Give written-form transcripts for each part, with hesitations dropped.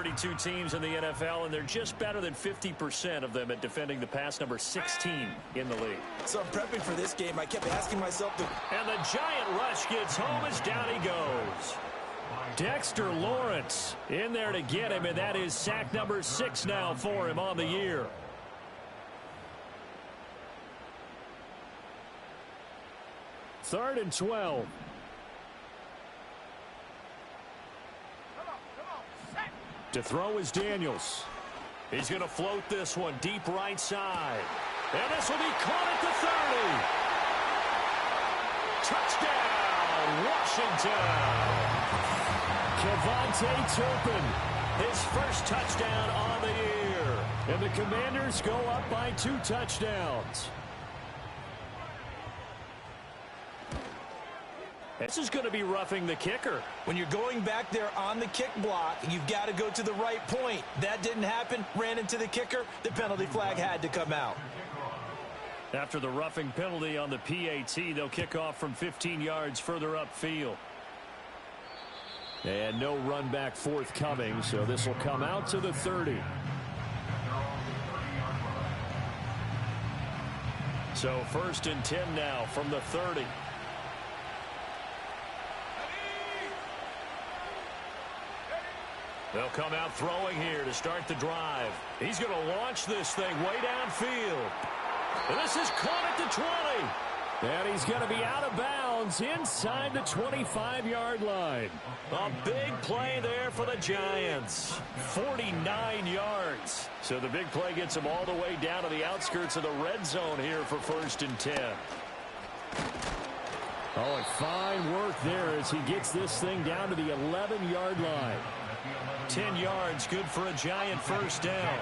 32 teams in the NFL, and they're just better than 50% of them at defending the pass, number 16 in the league. So I'm prepping for this game. I kept asking myself And the giant rush gets home as down he goes. Dexter Lawrence in there to get him, and that is sack number 6 now for him on the year. Third and 12. To throw is Daniels. He's going to float this one deep right side. And this will be caught at the 30. Touchdown, Washington. Kevontae Turpin, his first touchdown on the year. And the Commanders go up by 2 touchdowns. This is going to be roughing the kicker. when you're going back there on the kick block, you've got to go to the right point. That didn't happen. Ran into the kicker. The penalty flag had to come out. After the roughing penalty on the PAT, they'll kick off from 15 yards further upfield. And no run back forthcoming, so this will come out to the 30. So 1st and 10 now from the 30. They'll come out throwing here to start the drive. He's going to launch this thing way downfield. And this is caught at the 20. And he's going to be out of bounds inside the 25-yard line. A big play there for the Giants. 49 yards. So the big play gets him all the way down to the outskirts of the red zone here for 1st and 10. Oh, and fine work there as he gets this thing down to the 11-yard line. 10 yards, good for a Giant first down.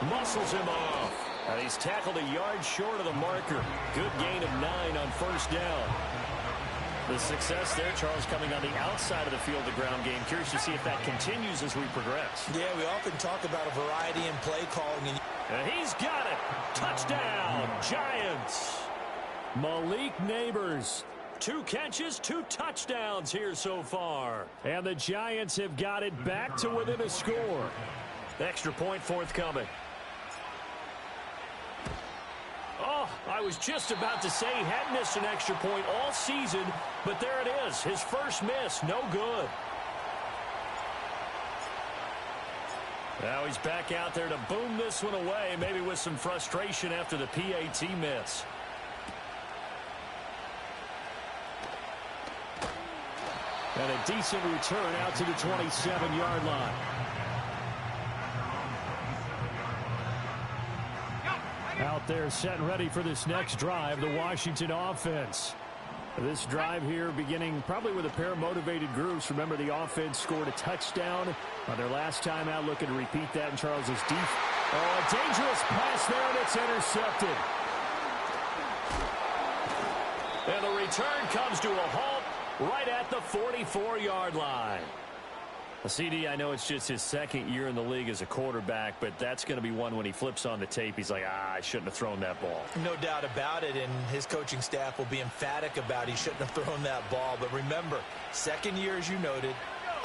Muscles him off. And he's tackled a yard short of the marker. Good gain of 9 on 1st down. The success there, Charles, coming on the outside of the field, the ground game. Curious to see if that continues as we progress. Yeah, we often talk about a variety in play calling. And he's got it. Touchdown, Giants. Malik Neighbors. 2 catches, 2 touchdowns here so far. And the Giants have got it back to within a score. Extra point forthcoming. Oh, I was just about to say he hadn't missed an extra point all season, but there it is. His first miss, no good. Now he's back out there to boom this one away, maybe with some frustration after the PAT miss. And a decent return out to the 27-yard line. Out there set and ready for this next drive, the Washington offense. This drive here beginning probably with a pair of motivated groups. Remember, the offense scored a touchdown on their last time out. Looking to repeat that in Charles's deep. Oh, a dangerous pass there, and it's intercepted. And the return comes to a halt right at the 44-yard line. CD, I know it's just his 2nd year in the league as a quarterback, but that's going to be one when he flips on the tape. He's like, I shouldn't have thrown that ball. No doubt about it, and his coaching staff will be emphatic about he shouldn't have thrown that ball. But remember, 2nd year, as you noted,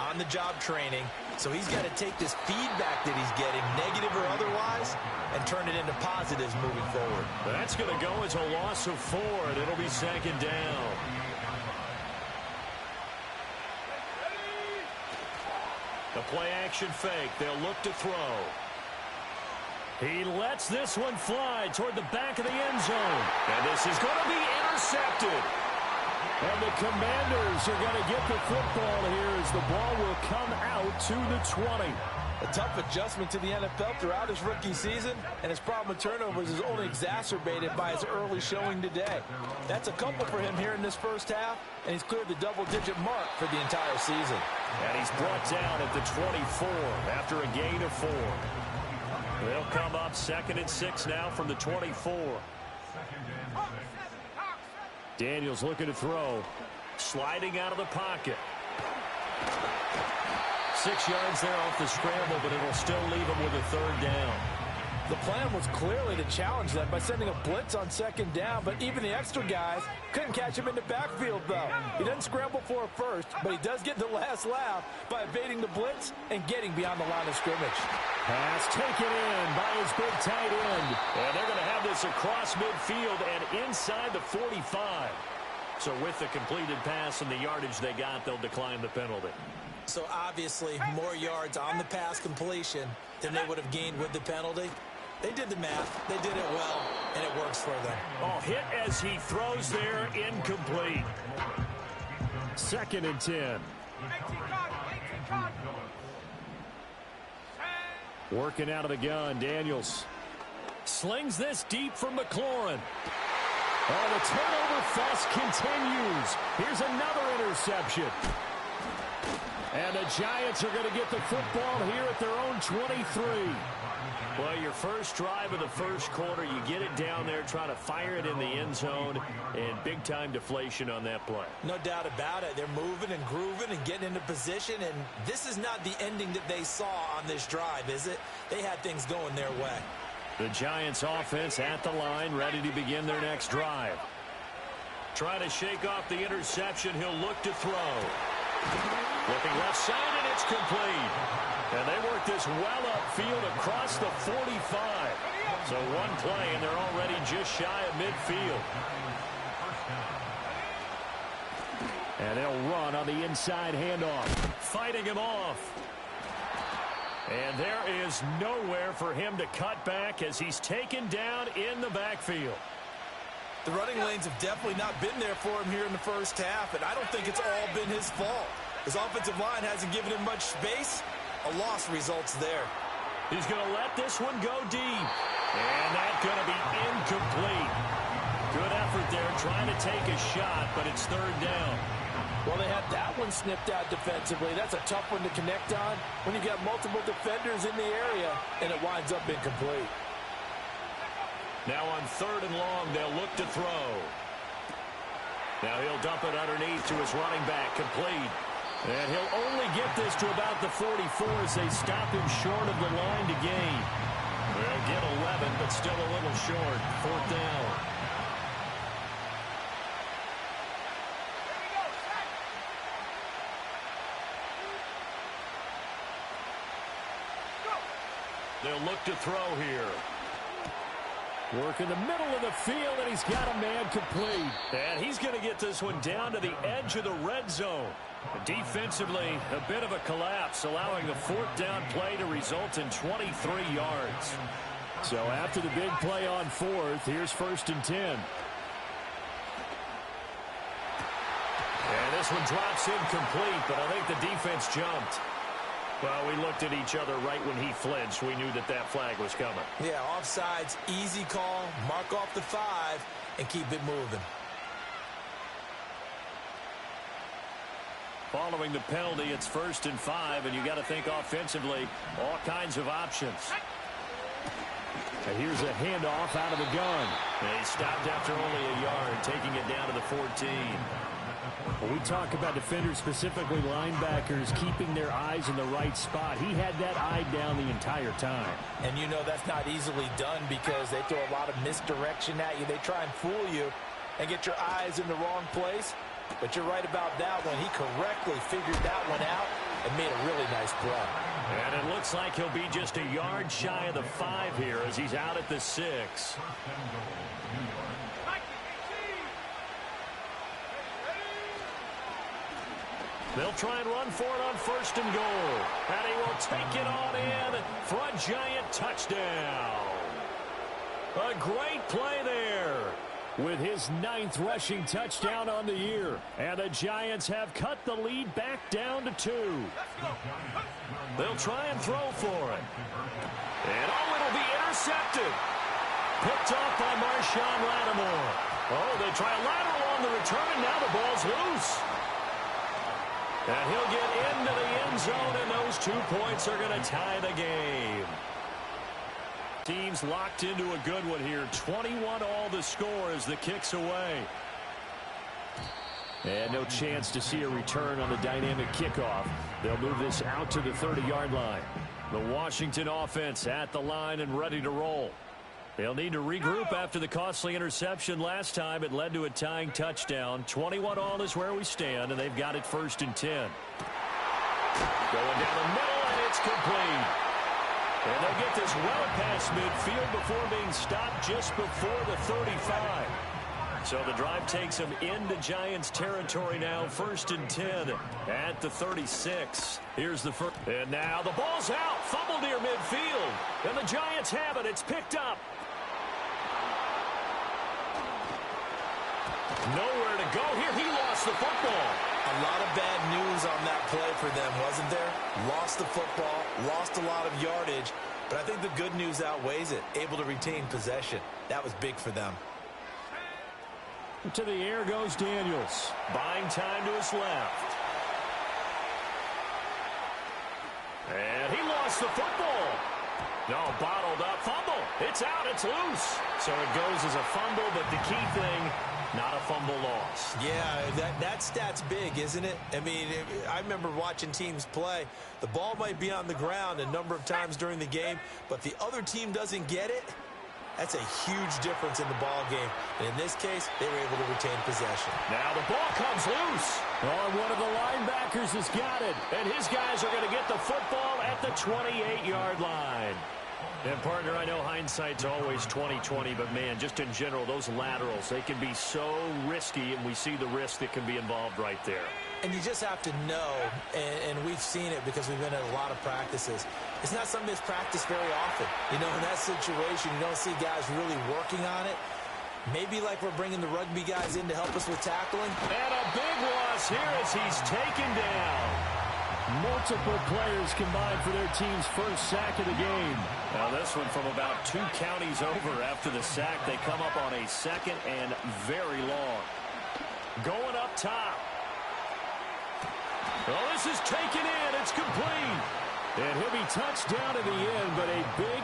on-the-job training, so he's got to take this feedback that he's getting, negative or otherwise, and turn it into positives moving forward. That's going to go as a loss of 4, and it'll be 2nd down. The play-action fake. They'll look to throw. He lets this one fly toward the back of the end zone. And this is going to be intercepted. And the Commanders are going to get the football here as the ball will come out to the 20. A tough adjustment to the NFL throughout his rookie season, and his problem with turnovers is only exacerbated by his early showing today. That's a couple for him here in this first half, and he's cleared the double-digit mark for the entire season. And he's brought down at the 24 after a gain of 4. They'll come up 2nd and 6 now from the 24. Daniels looking to throw. Sliding out of the pocket. 6 yards there off the scramble, but it'll still leave him with a 3rd down. The plan was clearly to challenge them by sending a blitz on second down, but even the extra guys couldn't catch him in the backfield, though. He doesn't scramble for a first, but he does get the last laugh by evading the blitz and getting beyond the line of scrimmage. Pass taken in by his big tight end. And they're going to have this across midfield and inside the 45. So with the completed pass and the yardage they got, they'll decline the penalty. So obviously more yards on the pass completion than they would have gained with the penalty. They did the math, they did it well, and it works for them. Oh, hit as he throws there, incomplete. 2nd and 10. Working out of the gun, Daniels. Slings this deep from McLaurin. Oh, the turnover fest continues. Here's another interception. And the Giants are going to get the football here at their own 23. Well, your first drive of the first quarter, you get it down there, trying to fire it in the end zone, and big-time deflation on that play. No doubt about it. They're moving and grooving and getting into position, and this is not the ending that they saw on this drive, is it? They had things going their way. The Giants offense at the line, ready to begin their next drive. Trying to shake off the interception. He'll look to throw. Looking left side, and it's complete. And they work this well upfield across the 45. So one play, and they're already just shy of midfield. And they'll run on the inside handoff. Fighting him off. And there is nowhere for him to cut back as he's taken down in the backfield. The running lanes have definitely not been there for him here in the first half, and I don't think it's all been his fault. His offensive line hasn't given him much space. A loss results there. He's going to let this one go deep. And that's going to be incomplete. Good effort there trying to take a shot, but it's 3rd down. Well, they had that one snipped out defensively. That's a tough one to connect on when you got multiple defenders in the area, and it winds up incomplete. Now on 3rd and long, they'll look to throw. Now he'll dump it underneath to his running back, complete. And he'll only get this to about the 44 as they stop him short of the line to gain. They'll get 11, but still a little short. 4th down. They'll look to throw here. Work in the middle of the field, and he's got a man complete. And he's going to get this one down to the edge of the red zone. Defensively, a bit of a collapse, allowing the 4th down play to result in 23 yards. So after the big play on 4th, here's 1st and 10. And this one drops incomplete, but I think the defense jumped. Well, we looked at each other right when he flinched. We knew that that flag was coming. Yeah, offsides, easy call, mark off the 5, and keep it moving. Following the penalty, it's 1st and 5, and you got to think offensively, all kinds of options. And here's a handoff out of the gun. And he stopped after only a yard, taking it down to the 14. When we talk about defenders, specifically linebackers, keeping their eyes in the right spot, he had that eye down the entire time. And you know that's not easily done because they throw a lot of misdirection at you. They try and fool you and get your eyes in the wrong place. But you're right about that one. He correctly figured that one out and made a really nice play. And it looks like he'll be just a yard shy of the 5 here as he's out at the 6. They'll try and run for it on 1st and goal. And he will take it on in for a Giant touchdown. A great play there with his 9th rushing touchdown on the year. And the Giants have cut the lead back down to 2. They'll try and throw for it. And oh, it'll be intercepted. Picked off by Marshawn Lattimore. Oh, they try a lateral on the return, and now the ball's loose. And he'll get into the end zone, and those 2 points are going to tie the game. Teams locked into a good one here. 21 all the score as the kick's away. And no chance to see a return on the dynamic kickoff. They'll move this out to the 30-yard line. The Washington offense at the line and ready to roll. They'll need to regroup after the costly interception last time. It led to a tying touchdown. 21-all is where we stand, and they've got it 1st and 10. Going down the middle, and it's complete. And they'll get this well past midfield before being stopped just before the 35. So the drive takes them into Giants territory now. 1st and 10 at the 36. Here's the first. And now the ball's out. Fumble near midfield. And the Giants have it. It's picked up. Nowhere to go here. He lost the football. A lot of bad news on that play for them, wasn't there? Lost the football, lost a lot of yardage, but I think the good news outweighs it. Able to retain possession. That was big for them. To the air goes Daniels. Buying time to his left. And he lost the football. No, bottled up. Fumble. It's out. It's loose. So it goes as a fumble, but the key thing, not a fumble loss. Yeah, that stat's big, isn't it? I mean, I remember watching teams play. The ball might be on the ground a number of times during the game, but the other team doesn't get it. That's a huge difference in the ball game. And in this case, they were able to retain possession. Now the ball comes loose. Oh, one of the linebackers has got it. And his guys are going to get the football at the 28-yard line. And, partner, I know hindsight's always 20/20, but, man, just in general, those laterals, they can be so risky, and we see the risk that can be involved right there. And you just have to know, and we've seen it because we've been at a lot of practices, it's not something that's practiced very often. You know, in that situation, you don't see guys really working on it. Maybe like we're bringing the rugby guys in to help us with tackling. And a big loss here as he's taken down. Multiple players combined for their team's first sack of the game. Now this one from about 2 counties over after the sack. They come up on a 2nd and very long. Going up top. Well, this is taken in. It's complete. And he'll be touched down at the end, but a big